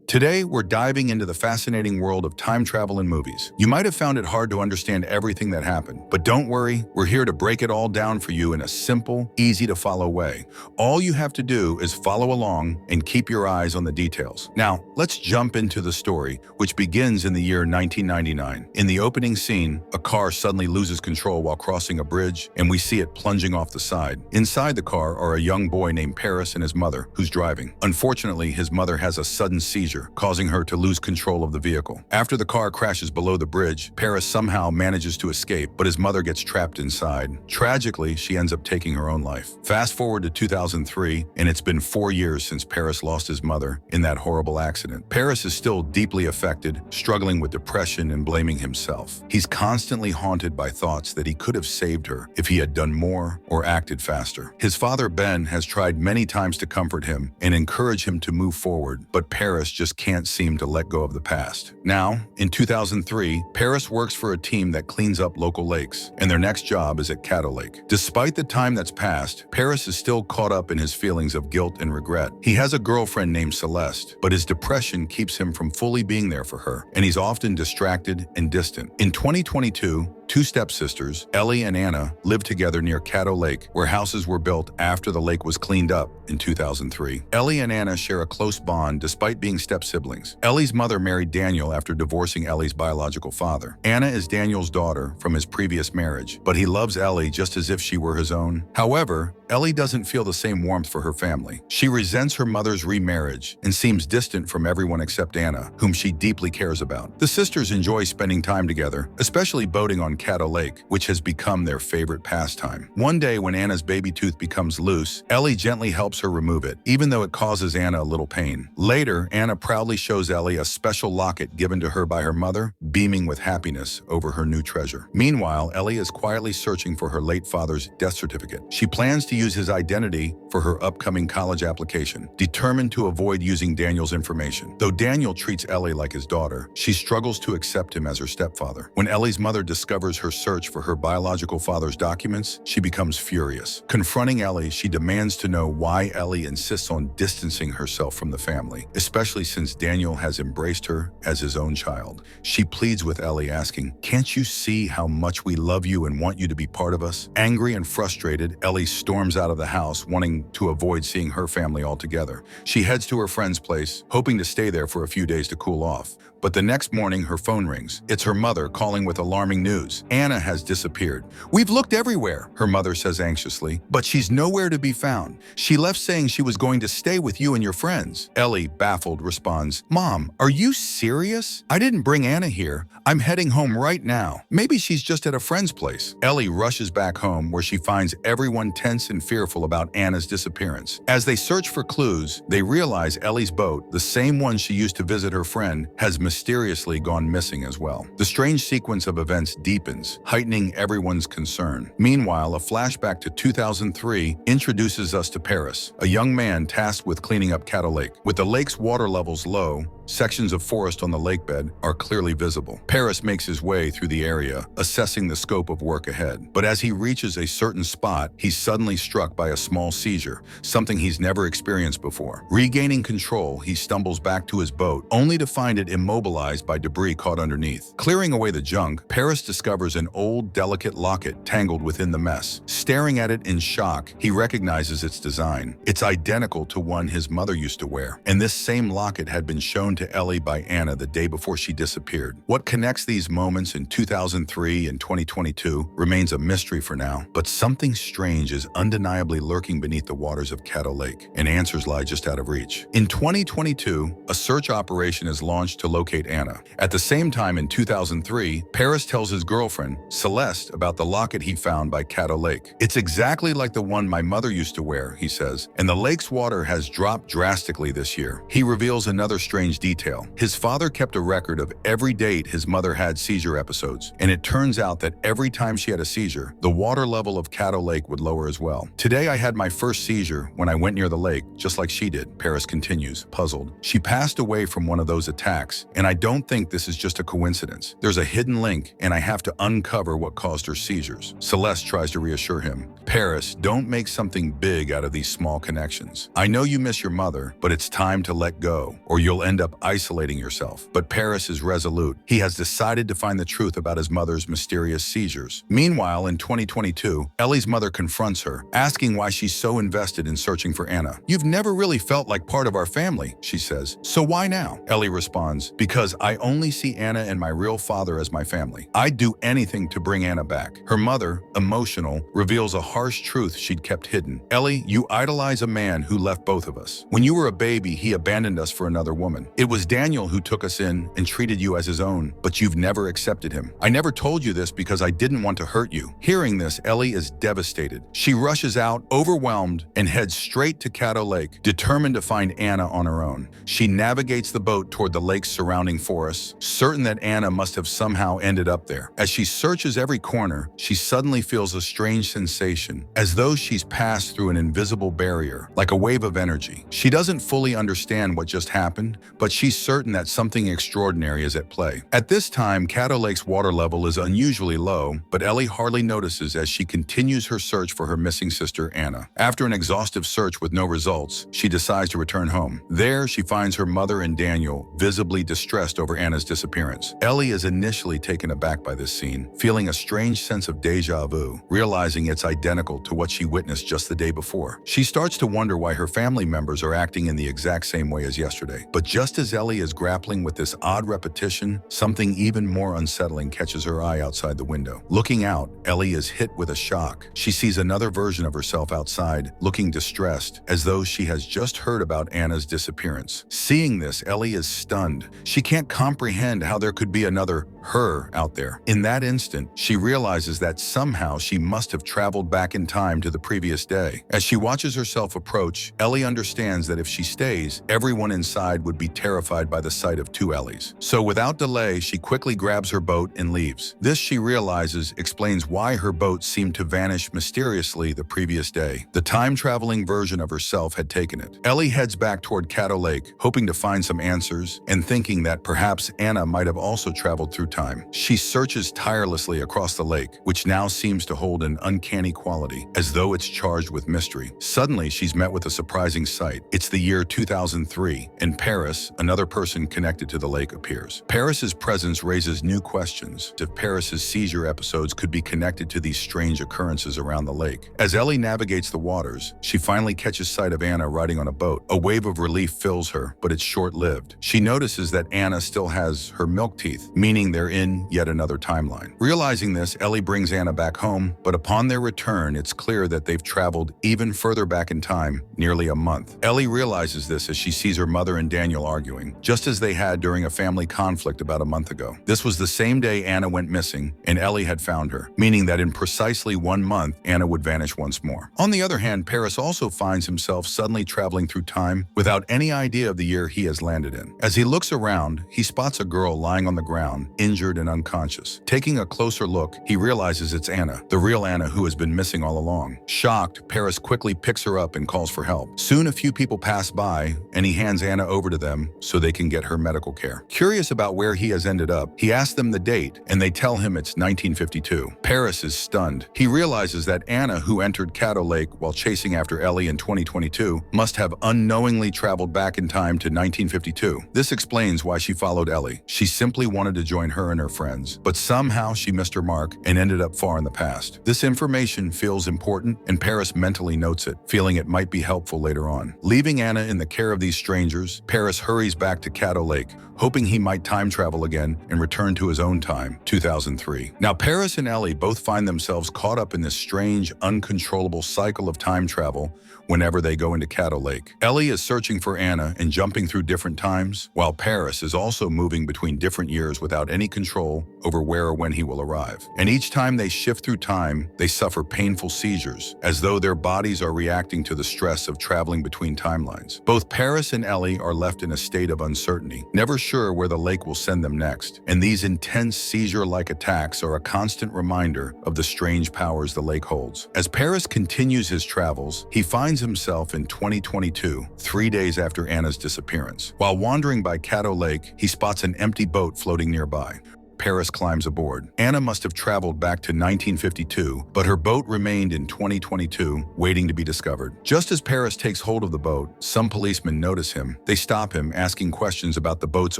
Today, we're diving into the fascinating world of time travel in movies. You might have found it hard to understand everything that happened, but don't worry, we're here to break it all down for you in a simple, easy-to-follow way. All you have to do is follow along and keep your eyes on the details. Now, let's jump into the story, which begins in the year 1999. In the opening scene, a car suddenly loses control while crossing a bridge, and we see it plunging off the side. Inside the car are a young boy named Paris and his mother, who's driving. Unfortunately, his mother has a sudden seizure, causing her to lose control of the vehicle. After the car crashes below the bridge, Paris somehow manages to escape, but his mother gets trapped inside. Tragically, she ends up taking her own life. Fast forward to 2003, and it's been 4 years since Paris lost his mother in that horrible accident. Paris is still deeply affected, struggling with depression and blaming himself. He's constantly haunted by thoughts that he could have saved her if he had done more or acted faster. His father, Ben, has tried many times to comfort him and encourage him to move forward, but Paris just can't seem to let go of the past. Now, in 2003, Paris works for a team that cleans up local lakes, and their next job is at Caddo Lake. Despite the time that's passed, Paris is still caught up in his feelings of guilt and regret. He has a girlfriend named Celeste, but his depression keeps him from fully being there for her, and he's often distracted and distant. In 2022, two stepsisters, Ellie and Anna, live together near Caddo Lake, where houses were built after the lake was cleaned up in 2003. Ellie and Anna share a close bond despite being step-siblings. Ellie's mother married Daniel after divorcing Ellie's biological father. Anna is Daniel's daughter from his previous marriage, but he loves Ellie just as if she were his own. However, Ellie doesn't feel the same warmth for her family. She resents her mother's remarriage and seems distant from everyone except Anna, whom she deeply cares about. The sisters enjoy spending time together, especially boating on Caddo Lake, which has become their favorite pastime. One day when Anna's baby tooth becomes loose, Ellie gently helps her remove it, even though it causes Anna a little pain. Later, Anna proudly shows Ellie a special locket given to her by her mother, beaming with happiness over her new treasure. Meanwhile, Ellie is quietly searching for her late father's death certificate. She plans to use his identity for her upcoming college application, determined to avoid using Daniel's information. Though Daniel treats Ellie like his daughter, she struggles to accept him as her stepfather. When Ellie's mother discovers her search for her biological father's documents, she becomes furious. Confronting Ellie, she demands to know why Ellie insists on distancing herself from the family, especially since Daniel has embraced her as his own child. She pleads with Ellie, asking, "Can't you see how much we love you and want you to be part of us?" Angry and frustrated, Ellie storms out of the house, wanting to avoid seeing her family altogether. She heads to her friend's place, hoping to stay there for a few days to cool off. But the next morning, her phone rings. It's her mother calling with alarming news. Anna has disappeared. "We've looked everywhere," her mother says anxiously, "but she's nowhere to be found. She left saying she was going to stay with you and your friends." Ellie, baffled, responds, "Mom, are you serious? I didn't bring Anna here. I'm heading home right now. Maybe she's just at a friend's place." Ellie rushes back home, where she finds everyone tense and fearful about Anna's disappearance. As they search for clues, they realize Ellie's boat, the same one she used to visit her friend, has mysteriously gone missing as well. The strange sequence of events deepens, heightening everyone's concern. Meanwhile, a flashback to 2003 introduces us to Paris, a young man tasked with cleaning up Caddo Lake. With the lake's water levels low, sections of forest on the lakebed are clearly visible. Paris makes his way through the area, assessing the scope of work ahead. But as he reaches a certain spot, he's suddenly struck by a small seizure, something he's never experienced before. Regaining control, he stumbles back to his boat, only to find it immobilized by debris caught underneath. Clearing away the junk, Paris discovers an old, delicate locket tangled within the mess. Staring at it in shock, he recognizes its design. It's identical to one his mother used to wear, and this same locket had been shown to Ellie by Anna the day before she disappeared. What connects these moments in 2003 and 2022 remains a mystery for now, but something strange is undeniably lurking beneath the waters of Caddo Lake, and answers lie just out of reach. In 2022, a search operation is launched to locate Anna. At the same time, in 2003, Paris tells his girlfriend, Celeste, about the locket he found by Caddo Lake. "It's exactly like the one my mother used to wear," he says, "and the lake's water has dropped drastically this year." He reveals another strange detail. His father kept a record of every date his mother had seizure episodes, and it turns out that every time she had a seizure, the water level of Caddo Lake would lower as well. "Today I had my first seizure when I went near the lake, just like she did," Paris continues, puzzled. "She passed away from one of those attacks, and I don't think this is just a coincidence. There's a hidden link, and I have to uncover what caused her seizures." Celeste tries to reassure him. "Paris, don't make something big out of these small connections. I know you miss your mother, but it's time to let go, or you'll end up isolating yourself. But Paris is resolute. He has decided to find the truth about his mother's mysterious seizures. Meanwhile, in 2022, Ellie's mother confronts her, asking why she's so invested in searching for Anna. "You've never really felt like part of our family," she says. "So why now?" Ellie responds, "Because I only see Anna and my real father as my family. I'd do anything to bring Anna back." Her mother, emotional, reveals a harsh truth she'd kept hidden. "Ellie, you idolize a man who left both of us. When you were a baby, he abandoned us for another woman. It was Daniel who took us in and treated you as his own, but you've never accepted him. I never told you this because I didn't want to hurt you." Hearing this, Ellie is devastated. She rushes out, overwhelmed, and heads straight to Caddo Lake, determined to find Anna on her own. She navigates the boat toward the lake's surrounding forests, certain that Anna must have somehow ended up there. As she searches every corner, she suddenly feels a strange sensation, as though she's passed through an invisible barrier, like a wave of energy. She doesn't fully understand what just happened, but she's certain that something extraordinary is at play. At this time, Caddo Lake's water level is unusually low, but Ellie hardly notices as she continues her search for her missing sister, Anna. After an exhaustive search with no results, she decides to return home. There, she finds her mother and Daniel visibly distressed over Anna's disappearance. Ellie is initially taken aback by this scene, feeling a strange sense of deja vu, realizing it's identical to what she witnessed just the day before. She starts to wonder why her family members are acting in the exact same way as yesterday. But just as Ellie is grappling with this odd repetition, something even more unsettling catches her eye outside the window. Looking out, Ellie is hit with a shock. She sees another version of herself outside, looking distressed, as though she has just heard about Anna's disappearance. Seeing this, Ellie is stunned. She can't comprehend how there could be another her out there. In that instant, she realizes that somehow she must have traveled back in time to the previous day. As she watches herself approach, Ellie understands that if she stays, everyone inside would be terrified by the sight of two Ellies. So without delay, she quickly grabs her boat and leaves. This, she realizes, explains why her boat seemed to vanish mysteriously the previous day. The time-traveling version of herself had taken it. Ellie heads back toward Caddo Lake, hoping to find some answers and thinking that perhaps Anna might have also traveled through time. She searches tirelessly across the lake, which now seems to hold an uncanny quality, as though it's charged with mystery. Suddenly, she's met with a surprising sight. It's the year 2003, and Paris, another person connected to the lake, appears. Paris's presence raises new questions if Paris's seizure episodes could be connected to these strange occurrences around the lake. As Ellie navigates the waters, she finally catches sight of Anna riding on a boat. A wave of relief fills her, but it's short-lived. She notices that Anna still has her milk teeth, meaning they're in yet another timeline. Realizing this, Ellie brings Anna back home, but upon their return, it's clear that they've traveled even further back in time, nearly a month. Ellie realizes this as she sees her mother and Daniel arguing, just as they had during a family conflict about a month ago. This was the same day Anna went missing, and Ellie had found her, meaning that in precisely 1 month, Anna would vanish once more. On the other hand, Paris also finds himself suddenly traveling through time without any idea of the year he has landed in. As he looks around, he spots a girl lying on the ground, injured and unconscious. Taking a closer look, he realizes it's Anna, the real Anna who has been missing all along. Shocked, Paris quickly picks her up and calls for help. Soon a few people pass by, and he hands Anna over to them so they can get her medical care. Curious about where he has ended up, he asks them the date, and they tell him it's 1952. Paris is stunned. He realizes that Anna, who entered Caddo Lake while chasing after Ellie in 2022, must have unknowingly traveled back in time to 1952. This explains why she followed Ellie. She simply wanted to join her and her friends, but somehow she missed her mark and ended up far in the past. This information feels important, and Paris mentally notes it, feeling it might be helpful later on. Leaving Anna in the care of these strangers, Paris hurries back to Caddo Lake, hoping he might time travel again and return to his own time, 2003. Now, Paris and Ellie both find themselves caught up in this strange, uncontrollable cycle of time travel whenever they go into Caddo Lake. Ellie is searching for Anna and jumping through different times, while Paris is also moving between different years without any control over where or when he will arrive. And each time they shift through time, they suffer painful seizures, as though their bodies are reacting to the stress of traveling between timelines. Both Paris and Ellie are left in a state of uncertainty, never sure where the lake will send them next. And these intense seizure-like attacks are a constant reminder of the strange powers the lake holds. As Paris continues his travels, he finds himself in 2022, 3 days after Anna's disappearance. While wandering by Caddo Lake, he spots an empty boat floating nearby. Paris climbs aboard. Anna must have traveled back to 1952, but her boat remained in 2022, waiting to be discovered. Just as Paris takes hold of the boat, some policemen notice him. They stop him, asking questions about the boat's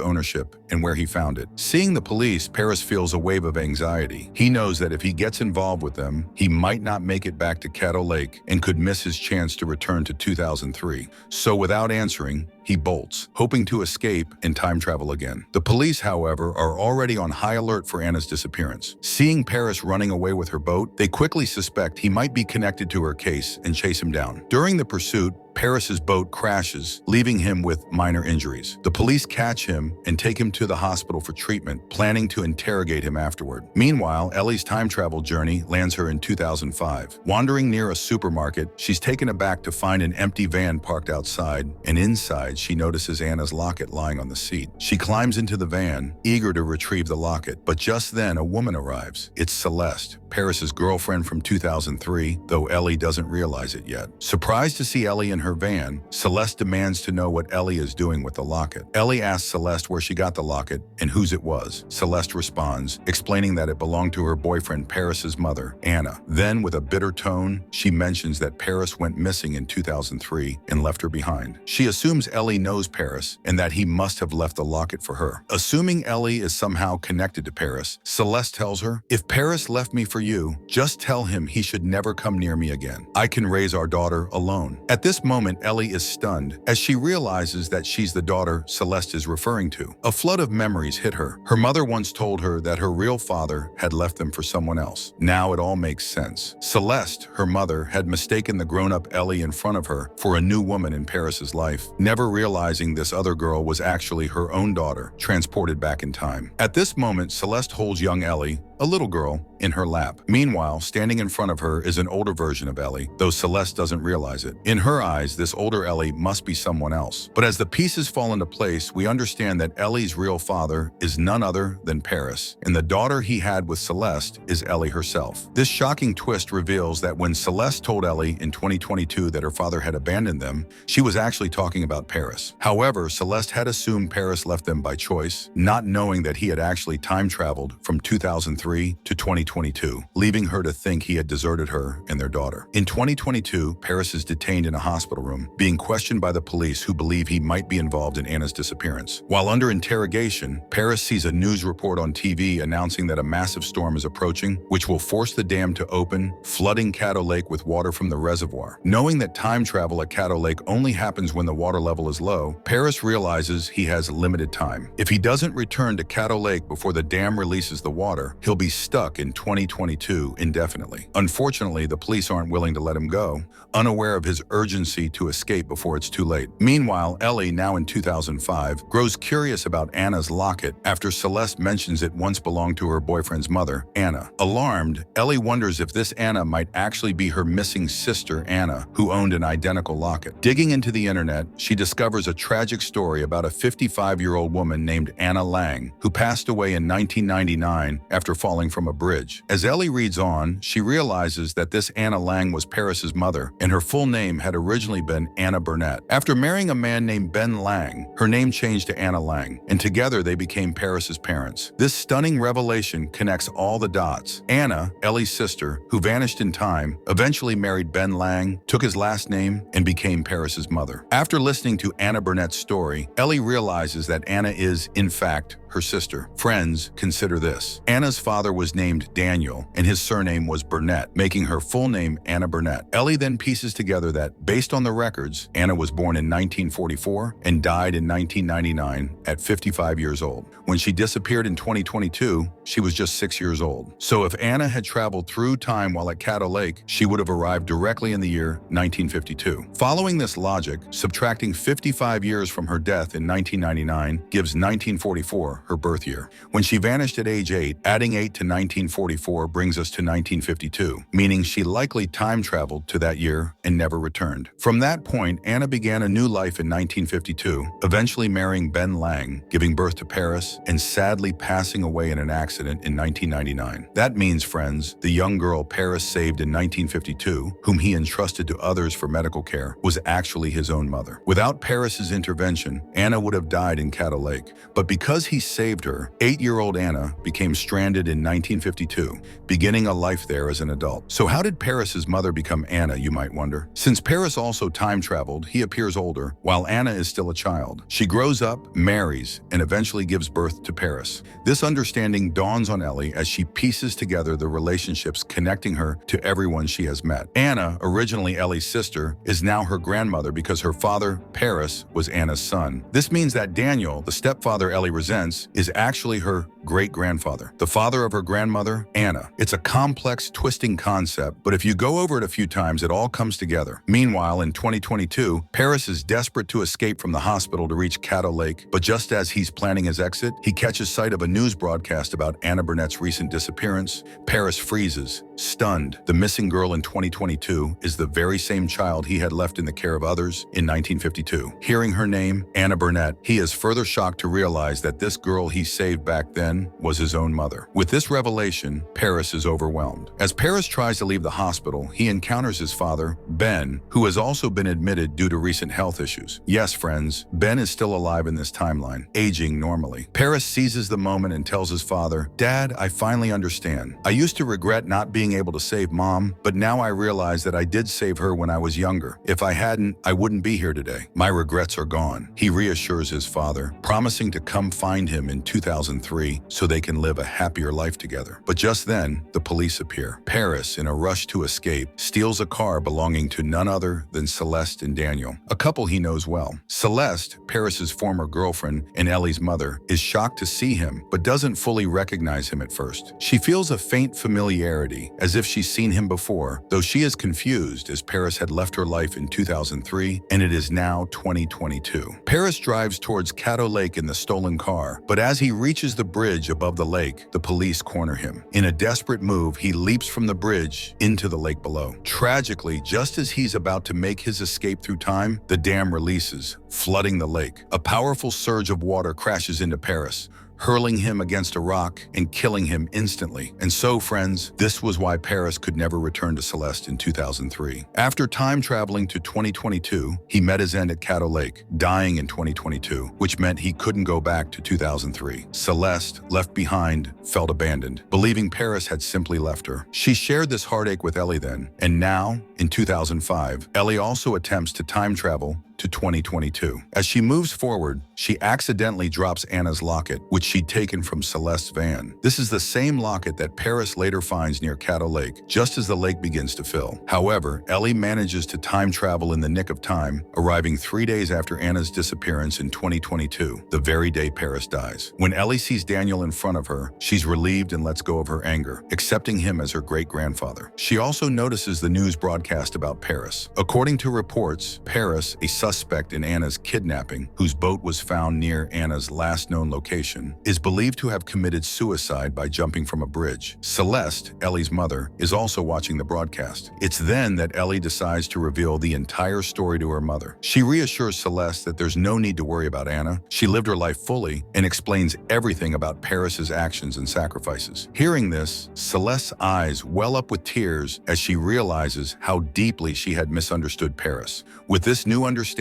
ownership and where he found it. Seeing the police, Paris feels a wave of anxiety. He knows that if he gets involved with them, he might not make it back to Caddo Lake and could miss his chance to return to 2003. So without answering, he bolts, hoping to escape and time travel again. The police, however, are already on high alert for Anna's disappearance. Seeing Paris running away with her boat, they quickly suspect he might be connected to her case and chase him down. During the pursuit, Paris's boat crashes, leaving him with minor injuries. The police catch him and take him to the hospital for treatment, planning to interrogate him afterward. Meanwhile, Ellie's time travel journey lands her in 2005. Wandering near a supermarket, she's taken aback to find an empty van parked outside, and inside she notices Anna's locket lying on the seat. She climbs into the van, eager to retrieve the locket, but just then a woman arrives. It's Celeste, Paris's girlfriend from 2003, though Ellie doesn't realize it yet. Surprised to see Ellie in her van, Celeste demands to know what Ellie is doing with the locket. Ellie asks Celeste where she got the locket and whose it was. Celeste responds, explaining that it belonged to her boyfriend Paris's mother, Anna. Then, with a bitter tone, she mentions that Paris went missing in 2003 and left her behind. She assumes Ellie knows Paris and that he must have left the locket for her. Assuming Ellie is somehow connected to Paris, Celeste tells her, "If Paris left me for you, just tell him he should never come near me again. I can raise our daughter alone." At this moment, Ellie is stunned as she realizes that she's the daughter Celeste is referring to. A flood of memories hit her. Her mother once told her that her real father had left them for someone else. Now it all makes sense. Celeste, her mother, had mistaken the grown-up Ellie in front of her for a new woman in Paris's life, never realizing this other girl was actually her own daughter, transported back in time. At this moment, Celeste holds young Ellie, a little girl, in her lap. Meanwhile, standing in front of her is an older version of Ellie, though Celeste doesn't realize it. In her eyes, this older Ellie must be someone else. But as the pieces fall into place, we understand that Ellie's real father is none other than Paris, and the daughter he had with Celeste is Ellie herself. This shocking twist reveals that when Celeste told Ellie in 2022 that her father had abandoned them, she was actually talking about Paris. However, Celeste had assumed Paris left them by choice, not knowing that he had actually time traveled from 2003 to 2022, leaving her to think he had deserted her and their daughter. In 2022, Paris is detained in a hospital room, being questioned by the police who believe he might be involved in Anna's disappearance. While under interrogation, Paris sees a news report on TV announcing that a massive storm is approaching, which will force the dam to open, flooding Caddo Lake with water from the reservoir. Knowing that time travel at Caddo Lake only happens when the water level is low, Paris realizes he has limited time. If he doesn't return to Caddo Lake before the dam releases the water, he'll be stuck in 2022 indefinitely. Unfortunately, the police aren't willing to let him go, unaware of his urgency to escape before it's too late. Meanwhile, Ellie, now in 2005, grows curious about Anna's locket after Celeste mentions it once belonged to her boyfriend's mother, Anna. Alarmed, Ellie wonders if this Anna might actually be her missing sister, Anna, who owned an identical locket. Digging into the internet, she discovers a tragic story about a 55-year-old woman named Anna Lang, who passed away in 1999 after falling from a bridge. As Ellie reads on, she realizes that this Anna Lang was Paris's mother, and her full name had originally been Anna Burnett. After marrying a man named Ben Lang, her name changed to Anna Lang, and together they became Paris's parents. This stunning revelation connects all the dots. Anna, Ellie's sister, who vanished in time, eventually married Ben Lang, took his last name, and became Paris's mother. After listening to Anna Burnett's story, Ellie realizes that Anna is, in fact, her sister. Friends, consider this. Anna's father was named Daniel, and his surname was Burnett, making her full name Anna Burnett. Ellie then pieces together that, based on the records, Anna was born in 1944 and died in 1999 at 55 years old. When she disappeared in 2022, she was just 6 years old. So if Anna had traveled through time while at Caddo Lake, she would have arrived directly in the year 1952. Following this logic, subtracting 55 years from her death in 1999 gives 1944 her birth year. When she vanished at age 8, adding 1928 to 1944 brings us to 1952, meaning she likely time traveled to that year and never returned. From that point, Anna began a new life in 1952, eventually marrying Ben Lang, giving birth to Paris, and sadly passing away in an accident in 1999. That means, friends, the young girl Paris saved in 1952, whom he entrusted to others for medical care, was actually his own mother. Without Paris's intervention, Anna would have died in Caddo Lake. But because he saved her, 8-year-old Anna became stranded in 1952, beginning a life there as an adult. So how did Paris's mother become Anna, you might wonder? Since Paris also time traveled, he appears older, while Anna is still a child. She grows up, marries, and eventually gives birth to Paris. This understanding dawns on Ellie as she pieces together the relationships connecting her to everyone she has met. Anna, originally Ellie's sister, is now her grandmother because her father, Paris, was Anna's son. This means that Daniel, the stepfather Ellie resents, is actually her great-grandfather, the father of her grandmother, Anna. It's a complex, twisting concept, but if you go over it a few times, it all comes together. Meanwhile, in 2022, Paris is desperate to escape from the hospital to reach Caddo Lake, but just as he's planning his exit, he catches sight of a news broadcast about Anna Burnett's recent disappearance. Paris freezes, stunned. The missing girl in 2022 is the very same child he had left in the care of others in 1952. Hearing her name, Anna Burnett, he is further shocked to realize that this girl he saved back then was his own mother. With this revelation, Paris is overwhelmed. As Paris tries to leave the hospital, he encounters his father, Ben, who has also been admitted due to recent health issues. Yes, friends, Ben is still alive in this timeline, aging normally. Paris seizes the moment and tells his father, "Dad, I finally understand. I used to regret not being able to save Mom, but now I realize that I did save her when I was younger. If I hadn't, I wouldn't be here today. My regrets are gone." He reassures his father, promising to come find him in 2003 so they can live a happier life together. But just then, the police appear. Paris, in a rush to escape, steals a car belonging to none other than Celeste and Daniel, a couple he knows well. Celeste, Paris's former girlfriend and Ellie's mother, is shocked to see him, but doesn't fully recognize him at first. She feels a faint familiarity, as if she's seen him before, though she is confused as Paris had left her life in 2003 and it is now 2022. Paris drives towards Caddo Lake in the stolen car, but as he reaches the bridge above the lake, the police corner him. In a desperate move, he leaps from the bridge into the lake below. Tragically, just as he's about to make his escape through time, the dam releases, flooding the lake. A powerful surge of water crashes into Paris, hurling him against a rock and killing him instantly. And so, friends, this was why Paris could never return to Celeste in 2003. After time traveling to 2022, he met his end at Caddo Lake, dying in 2022, which meant he couldn't go back to 2003. Celeste, left behind, felt abandoned, believing Paris had simply left her. She shared this heartache with Ellie then, and now, in 2005, Ellie also attempts to time travel to 2022. As she moves forward, she accidentally drops Anna's locket, which she'd taken from Celeste's van. This is the same locket that Paris later finds near Caddo Lake, just as the lake begins to fill. However, Ellie manages to time travel in the nick of time, arriving 3 days after Anna's disappearance in 2022, the very day Paris dies. When Ellie sees Daniel in front of her, she's relieved and lets go of her anger, accepting him as her great-grandfather. She also notices the news broadcast about Paris. According to reports, Paris, a suspect in Anna's kidnapping, whose boat was found near Anna's last known location, is believed to have committed suicide by jumping from a bridge. Celeste, Ellie's mother, is also watching the broadcast. It's then that Ellie decides to reveal the entire story to her mother. She reassures Celeste that there's no need to worry about Anna. She lived her life fully and explains everything about Paris's actions and sacrifices. Hearing this, Celeste's eyes well up with tears as she realizes how deeply she had misunderstood Paris. With this new understanding,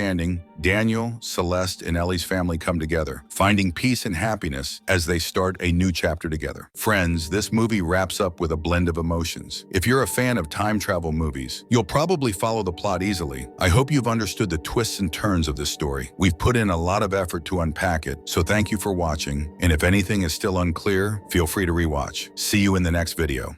Daniel, Celeste, and Ellie's family come together, finding peace and happiness as they start a new chapter together. Friends, this movie wraps up with a blend of emotions. If you're a fan of time travel movies, you'll probably follow the plot easily. I hope you've understood the twists and turns of this story. We've put in a lot of effort to unpack it, so thank you for watching. And if anything is still unclear, feel free to rewatch. See you in the next video.